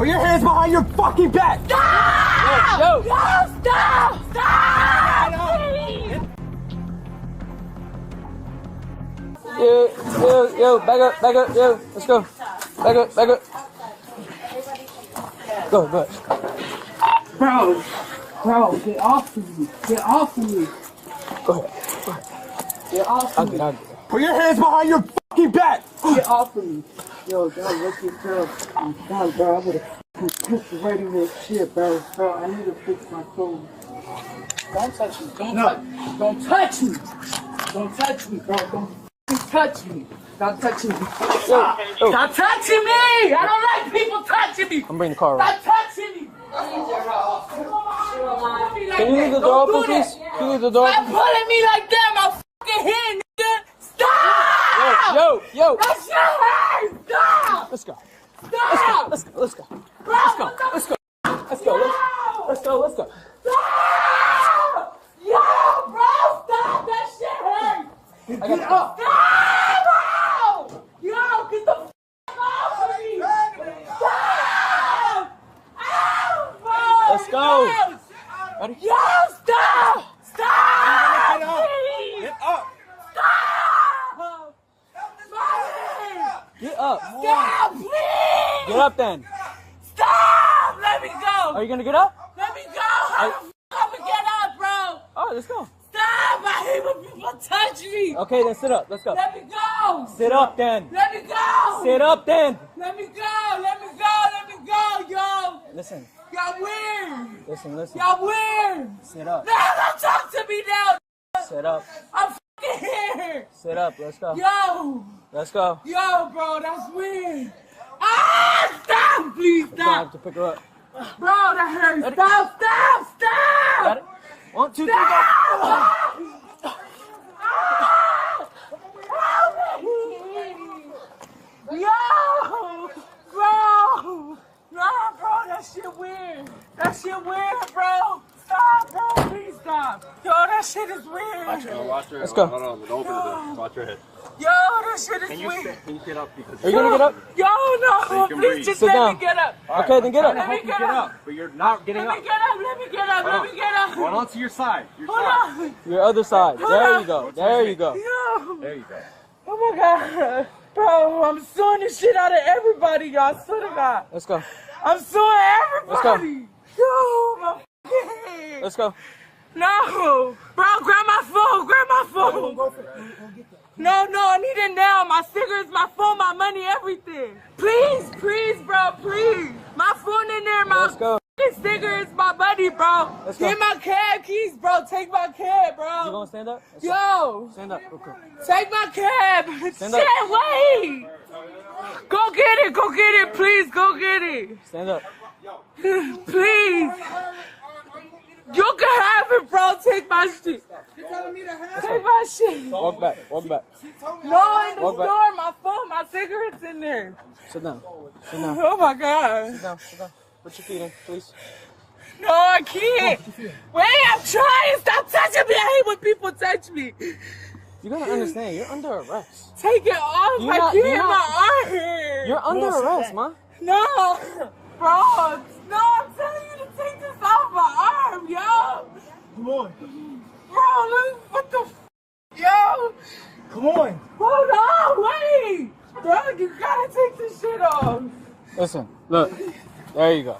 Put your hands behind your fucking back! Stop! Yo! Yo, stop! Stop! Yo, back up, yo, let's go. Back up. Go. Bro, get off of me. Get off of me. Go ahead. Get off of me. I'll get. Put your hands behind your fucking back! Get off of me. Yo, dog, look at girl. God, bro, I would've pushed right in this shit, bro. Bro, I need to fix my phone. Don't touch me. Don't touch me. Don't touch me, bro. Don't touch me. Stop touching me. Stop touching me! I don't like people touching me! I'm bringing the car around. Stop touching me! Can you leave the door open, please? Can you leave the door open? Stop pulling me like that, my fucking hand, nigga! Stop! Yo! That shit hurts! Stop! Let's go. Stop! Let's go. Bro, Let's go. Stop! Yo, bro, stop! That shit hurts! Get up! Stop! Yo, get the f*** off of me! Stop! Ow, bro! Let's go. Yes. Ready? Yo, stop! Stop! Please! Get up! Stop! Get up! Stop, please! Get up then! Stop! Let me go! Are you gonna get up? Let me go! How the f*** I'ma get up, bro? Oh, let's go. Stop! I hate when people touch me! Okay, then sit up. Let's go. Let me go! Sit up then. Let me go! Sit up then. Let me go! Let me go! Yo! Listen. Y'all weird! Listen. Y'all weird! Sit up. Now don't talk to me now! Sit up. I'm fucking here! Sit up. Let's go. Yo! Let's go. Yo, bro, that's weird! Ah! Stop! Please I stop! have to pick her up. Bro, that hurts! Stop! Got it? 1, 2, 3, go. Yo! Bro! Nah, bro, that shit weird. That shit weird, bro. Stop, bro. Please stop. Yo, that shit is weird. Watch your head. Let's go. Hold on, don't open the door. Watch your head. Yo, that shit is Can you weird. get up? Because Are you gonna get up? Yo, no. can Please breathe. just Sit let down. me get up. Okay, then get I'm trying to up. help you get up, but you're not getting Let up. me get up. Let me get up. Let me get up. Hold on to your side. Hold on. Your other side. There you go. There you go. Yo. There you go. Oh my God. Bro, I'm suing the shit out of everybody, y'all. I swear to God. Let's go. I'm suing everybody. Let's Yo, my fucking head. Let's go. No. Bro, grab my phone. Grab my phone. No, I need it now. My cigarettes, my phone, my money, everything. Please, bro, please. My phone in there, my Let's go. fucking cigarettes, my buddy, bro. Let's go. Get my cab keys, bro. Take my cab, You bro. gonna stand up? Let's go. Yo, Stand up. Okay. take my cab. Stand up. Shit, wait. Go get it, please, go get it. Stand up. Please. You can have it, bro. Take my shit. Take my shit. Walk back. No, in the Walk back. store, my phone, my cigarettes in there. Sit down. Oh my God. Sit down. Put your feet in, please. No, I can't. Wait, I'm trying. Stop touching me. I hate when people touch me. You gotta understand, you're under arrest. Take it off. Do you I not- do you can't. not- My arm. You're under arrest, man. No. Bro. No, I'm telling you to take this off my arm, yo. Come on. Bro, look, what the f***? Yo. Come on. Hold on, wait. Bro, you gotta take this shit off. Listen, look. There you go.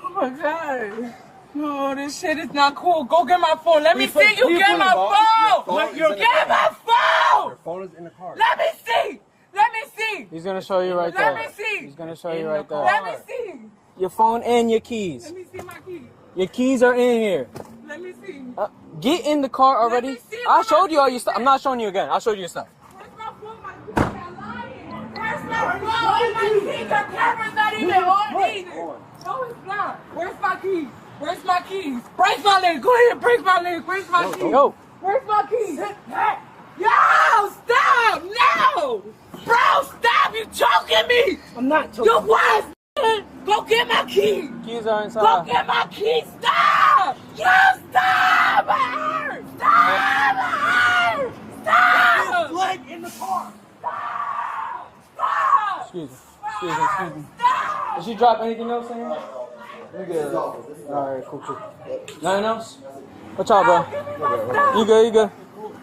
Oh my God. No, this shit is not cool. Go get my phone. Let me see you get my phone. Get my phone. Your phone is in the car. Let me see. Let me see. He's gonna show you right Let there. me see. He's gonna show you right there. Let me see. Your phone and your keys. Let me see my keys. Your keys are in here. Let me see. Get in the car already. me see I what showed my you all your keys stuff. at. I'm not showing you again. I'll show you your stuff. Where's my phone? My keys are lying. Where's my phone? My keys are camera's not even on either. No, it's not. Where's my keys? Where's my keys? Break my leg. Go ahead, break my leg. Where's my keys? Go. Where's my keys? Yo, stop! No! Bro, stop! You choking me! I'm not You was! Go get my keys! Keys are Go inside. get my keys! Stop! You stop! Her! Stop! Her! Stop! Flag in the car. Stop! Stop! Excuse me. Stop! Did she drop anything else in here? You good? Alright, cool. Nothing else? What's up, bro? You good?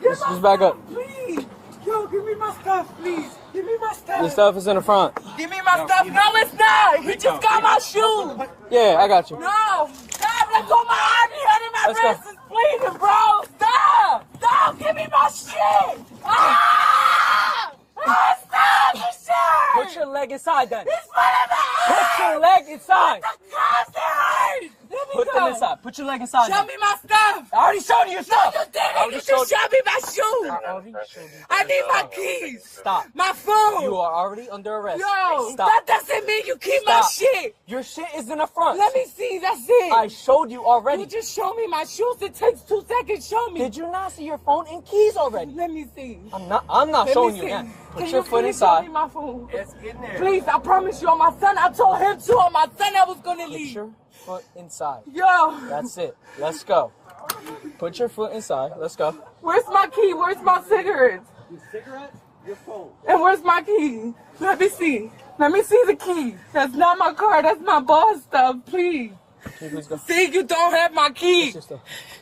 Just back up. Please. Yo, give me my stuff, please. Give me my stuff. Your stuff is in the front. Give me my stuff. No, it's not. He just got my shoes. Yeah, I got you. No. Stop. Let go of my arm. Hurting my Let's go. wrist is bleeding, bro. Stop. Stop. Give me my shit. Ah! Ah, stop the shit. Put your leg inside then. It's full of my Put your leg inside. The cops, it hurts. Let me Put go. them inside. Put your leg inside. Show me my stuff. I already showed you your stuff. You didn't. You just showed me my shoes. I need my keys. Stop. My phone. You are already under arrest. Yo, Stop. that doesn't mean you keep my Stop. shit. Your shit is in the front. Let me see. That's it. I showed you already. You just show me my shoes. It takes 2 seconds. Show me. Did you not see your phone and keys already? Let me see. I'm not Let showing me you see. again. Put Can your you foot please inside. Show me my phone. It's in there. Please, I promise you on my son. I told him too on my son I was gonna Put leave. your foot inside. Yo, That's it. Let's go. Put your foot inside. Let's go. where's my key? Where's my cigarettes? Your cigarettes? Your phone. And where's my key? Let me see. Let me see the key. That's not my car. That's my boss stuff. Please. Can you please go? See, you don't have my key. What's your stuff?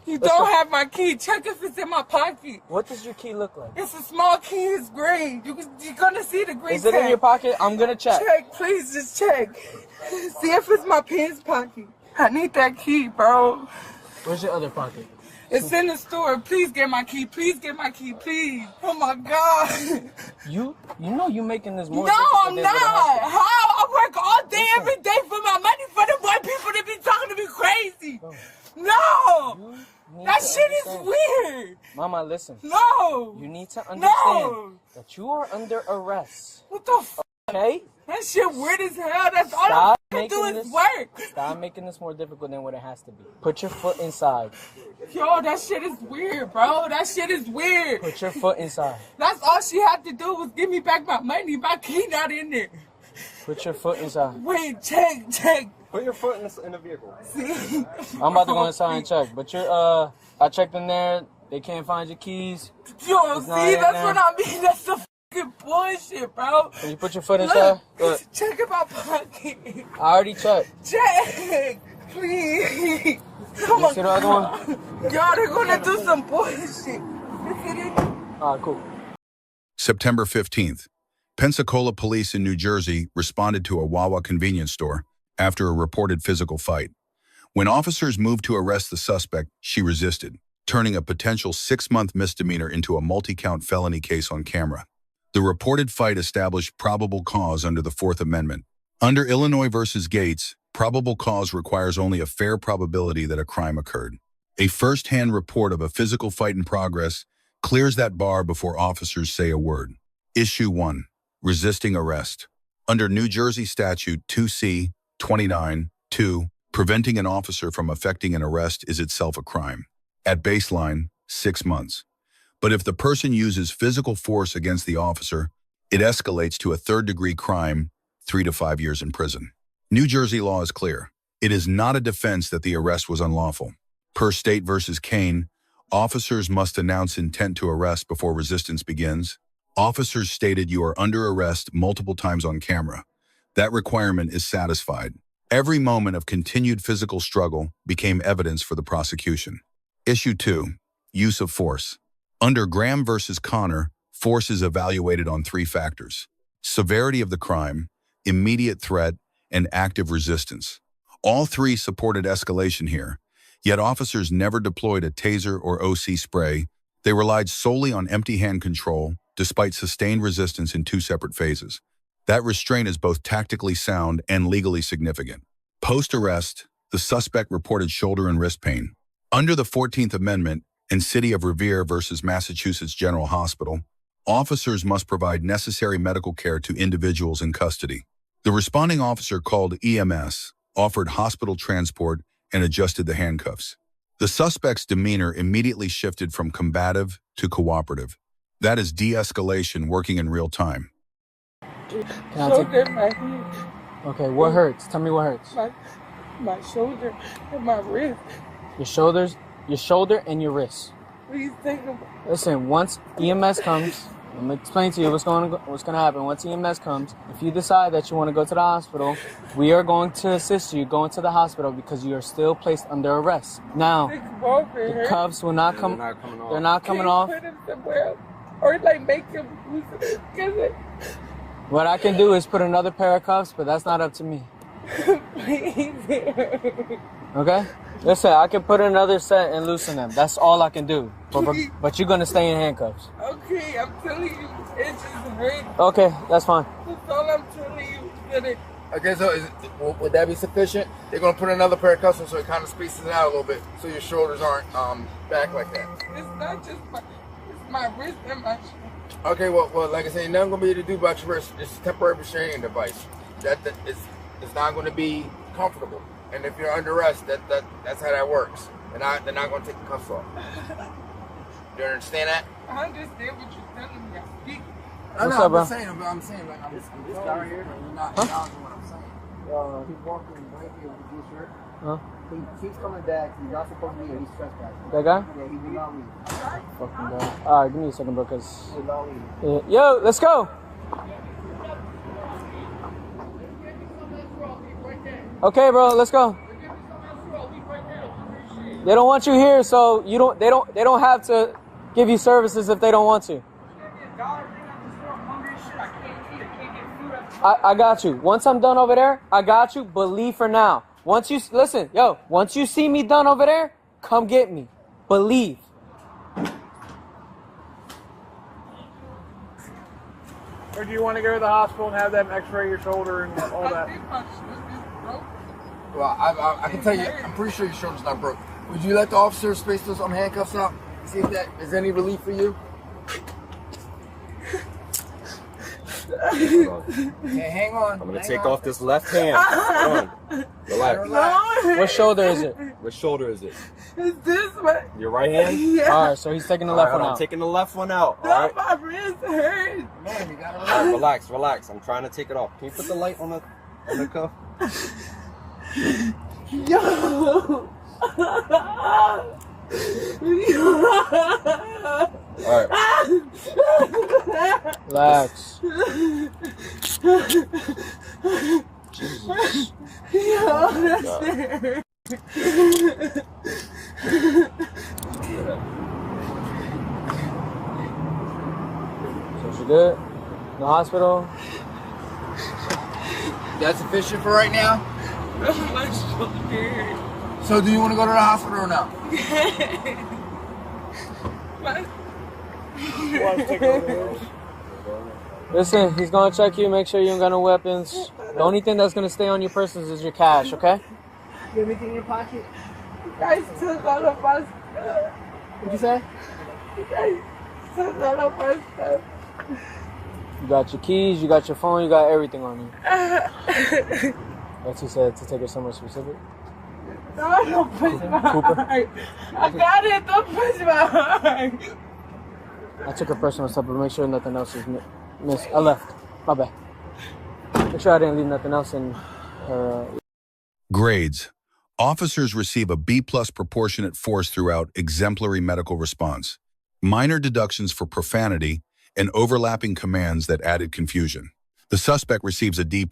You Let's don't go. have my key. Check if it's in my pocket. What does your key look like? It's a small key. It's gray. You're gonna see the gray Is it in tag. your pocket? I'm gonna check. Check, please, just check. See if it's my pants pocket. I need that key, bro. Where's your other pocket? It's in the store. Please get my key. Please get my key. Please. Oh my God. You know you making this more No, difficult I'm than not. what it has to be. How? I work all day, every day for my money for the white people to be talking to me crazy. Bro, No. you need That to shit is understand. weird. Mama, listen. No. You need to understand No. that you are under arrest. What the f? Okay? That shit weird as hell. That's all Stop I can do making is this. work. Stop making this more difficult than what it has to be. Put your foot inside. Yo, that shit is weird, bro. That shit is weird. Put your foot inside. That's all she had to do was give me back my money. My key not in there. Put your foot inside. Wait, check. Put your foot in the vehicle. See? I'm about to go inside and check. But you're I checked in there. They can't find your keys. Yo, It's not see, in that's there. what I mean. That's the fucking bullshit, bro. Can you put your foot inside? Look, Look, check in my pocket. I already checked. Check, please. Come You on. see the other one? Y'all, they're gonna do some bullshit. You see it? Alright, cool. September 15th, Pensacola Police in New Jersey responded to a Wawa convenience store after a reported physical fight. When officers moved to arrest the suspect, she resisted, turning a potential 6-month misdemeanor into a multi-count felony case on camera. The reported fight established probable cause under the Fourth Amendment. Under Illinois v. Gates, probable cause requires only a fair probability that a crime occurred. A first-hand report of a physical fight in progress clears that bar before officers say a word. Issue 1. Resisting arrest. Under New Jersey statute 2C 29(2), preventing an officer from effecting an arrest is itself a crime. At baseline, 6 months. But if the person uses physical force against the officer, it escalates to a third-degree crime, 3 to 5 years in prison. New Jersey law is clear. It is not a defense that the arrest was unlawful. Per State v. Kane, officers must announce intent to arrest before resistance begins. Officers stated you are under arrest multiple times on camera. That requirement is satisfied. Every moment of continued physical struggle became evidence for the prosecution. Issue 2. Use of force. Under Graham v. Connor, force is evaluated on 3 factors: severity of the crime, immediate threat, and active resistance. All 3 supported escalation here, yet officers never deployed a taser or OC spray. They relied solely on empty hand control, despite sustained resistance in 2 separate phases. That restraint is both tactically sound and legally significant. Post-arrest, the suspect reported shoulder and wrist pain. Under the 14th Amendment and City of Revere versus Massachusetts General Hospital, officers must provide necessary medical care to individuals in custody. The responding officer called EMS, offered hospital transport, and adjusted the handcuffs. The suspect's demeanor immediately shifted from combative to cooperative. That is de-escalation working in real time. Can I take... Shoulder, my head, Okay, what hurts? Tell me what hurts. my shoulder, and my wrist. Your shoulder and your wrist. Please take them. Listen, once EMS comes, I'm gonna explain to you what's gonna happen. Once EMS comes, if you decide that you want to go to the hospital, we are going to assist you going to the hospital because you are still placed under arrest. Now, the cuffs will not come. They're not coming off. Put him somewhere, or like make him lose it. What I can do is put another pair of cuffs, but that's not up to me. Please. Okay? Listen, I can put another set and loosen them. That's all I can do. But you're gonna stay in handcuffs. Okay, I'm telling you, it just hurts. Okay, that's fine. That's all I'm telling you. Get it. Okay, so would that be sufficient? They're gonna put another pair of cuffs on so it kind of spaces it out a little bit, so your shoulders aren't back like that. It's not just my wrist and my shoulder. Okay, well, like I said, you're not gonna be able to do about your wrist. It's a temporary restraining device. It's not gonna be comfortable. And if you're under arrest, that's how that works. They're not gonna take the cuffs off. Do you understand that? I understand what you're telling me. I speak. What's up, bro? I'm saying, like, I'm this guy right here. You're not acknowledging what I'm saying. He's walking right here with this shirt. Huh? He keeps coming back. He's not supposed to be here. He's trespassing. That guy? Yeah, he will not leave. Fucking guy. Alright, give me a second, bro, cause... He will not leave. Yo, let's go! Okay, bro, let's go. They don't want you here, so they don't have to give you services if they don't want to. I got you. Once I'm done over there, I got you, but leave for now. Once you see me done over there, come get me. But leave. Or do you want to go to the hospital and have them x-ray your shoulder and all that? Well, I can tell you, I'm pretty sure your shoulder's not broke. Would you let the officer space those handcuffs out? See if that is any relief for you? Okay, hang on. I'm gonna take off this left hand. Hold on. Relax. What shoulder is it? What shoulder is it? Is this one? Your right hand? Yeah. Alright, so he's taking the left one I'm out. taking the left one out. All No, right. my wrist hurts. Man, you gotta All right, relax. I'm trying to take it off. Can you put the light on the cuff? Yo. All right. Relax. So she good? The hospital? That's sufficient for right now? My shoulder. So do you want to go to the hospital or not? Listen, he's gonna check you, make sure you ain't got no weapons. The only thing that's gonna stay on your person is your cash, okay? You have anything in your pocket? You guys took all of my stuff. What'd you say? You guys took all of my stuff. You got your keys, you got your phone, you got everything on you. That's he said to take her somewhere specific. No, don't push my heart. I got it, don't push my heart. I took her personal stuff, but make sure nothing else is missed. I left. My bad. Make sure I didn't leave nothing else in her. Grades. Officers receive a B+ proportionate force throughout exemplary medical response. Minor deductions for profanity and overlapping commands that added confusion. The suspect receives a D+.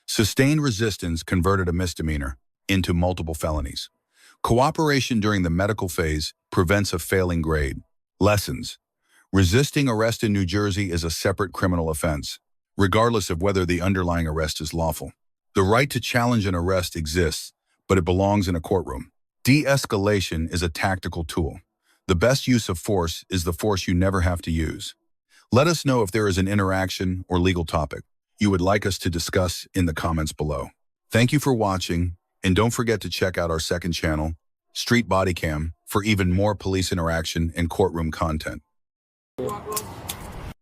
Sustained resistance converted a misdemeanor into multiple felonies. Cooperation during the medical phase prevents a failing grade. Lessons. Resisting arrest in New Jersey is a separate criminal offense, regardless of whether the underlying arrest is lawful. The right to challenge an arrest exists, but it belongs in a courtroom. De-escalation is a tactical tool. The best use of force is the force you never have to use. Let us know if there is an interaction or legal topic you would like us to discuss in the comments below. Thank you for watching, and don't forget to check out our second channel, Street Bodycam, for even more police interaction and courtroom content.